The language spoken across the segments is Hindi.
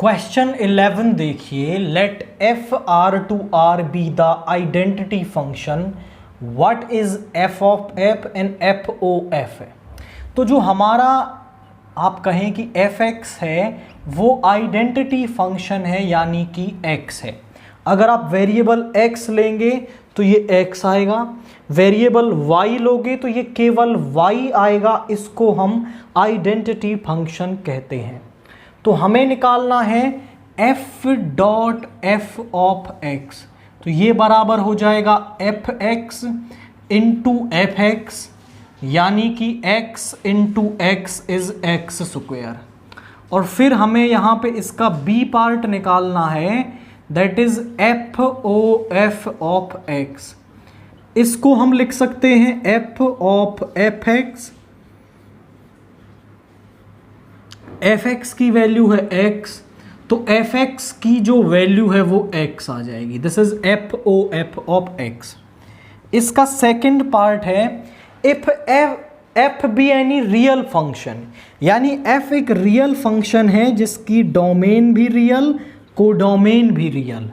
क्वेश्चन 11 देखिए, let f R to R be the identity function, what is f of F and f o f है। तो जो हमारा आप कहें कि एफ एक्स है वो आइडेंटिटी फंक्शन है, यानी कि एक्स है। अगर आप वेरिएबल एक्स लेंगे तो ये एक्स आएगा, वेरिएबल वाई लोगे तो ये केवल वाई आएगा। इसको हम आइडेंटिटी फंक्शन कहते हैं। तो हमें निकालना है F dot F of x, तो ये बराबर हो जाएगा F x into F x, यानी कि x into x is x square. और फिर हमें यहाँ पे इसका बी पार्ट निकालना है, that is f o f of x. इसको हम लिख सकते हैं f of f x, f x की वैल्यू है एक्स, तो एफ एक्स की जो वैल्यू है वो एक्स आ जाएगी। This is f o f of x. इसका सेकंड पार्ट है if f be any real function, यानी एफ एक रियल फंक्शन है जिसकी डोमेन भी रियल, कोडोमेन भी real,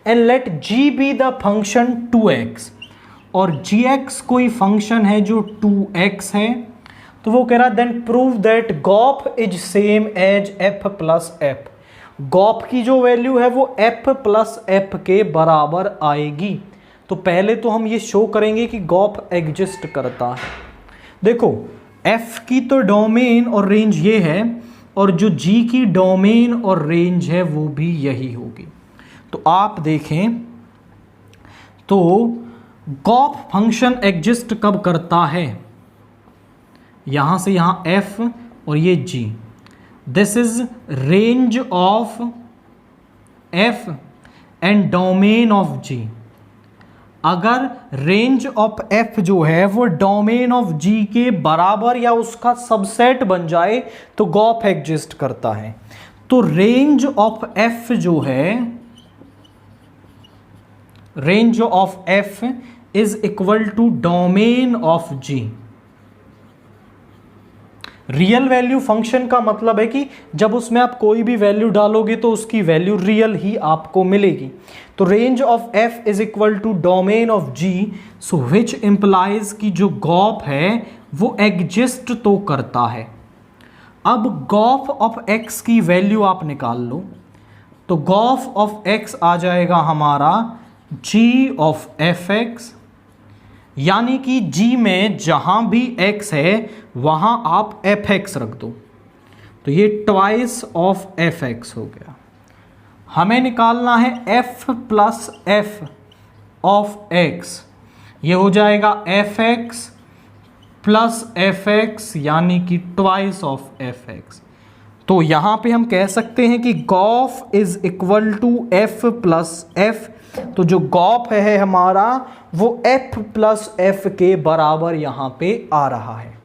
and let G be the function 2x, और जी एक्स कोई फंक्शन है जो 2x है। तो वो कह रहा then prove that g o f is same as f plus f. G o f की जो वैल्यू है वो एफ प्लस एफ के बराबर आएगी। तो पहले तो हम ये शो करेंगे कि गॉफ एग्जिस्ट करता है। देखो एफ की तो डोमेन और रेंज ये है, और जो जी की डोमेन और रेंज है वो भी यही होगी। तो आप देखें तो गॉफ फंक्शन एग्जिस्ट कब करता है, यहां से यहां एफ और ये G, this is range of F and domain of G. अगर रेंज ऑफ एफ जो है वो डोमेन ऑफ जी के बराबर या उसका सबसेट बन जाए तो गॉफ एग्जिस्ट करता है। तो रेंज ऑफ एफ जो है, range of f is equal to domain of g. Real value function का मतलब है कि जब उसमें आप कोई भी वैल्यू डालोगे तो उसकी वैल्यू रियल ही आपको मिलेगी। तो range of f is equal to domain of g, so which implies कि जो गॉफ है वो एग्जिस्ट तो करता है। अब गॉफ ऑफ एक्स की वैल्यू आप निकाल लो, तो गॉफ ऑफ एक्स आ जाएगा हमारा जी ऑफ एफ एक्स, यानी कि जी में जहां भी x है वहां आप एफ एक्स रख दो, तो ये ट्वाइस ऑफ एफ एक्स हो गया। हमें निकालना है F plus F of x, ये हो जाएगा F x plus F x, यानी कि ट्वाइस ऑफ एफ एक्स। तो यहां पे हम कह सकते हैं कि g o f is equal to f plus f. तो जो गॉफ है हमारा वो एफ प्लस एफ के बराबर यहां पे आ रहा है।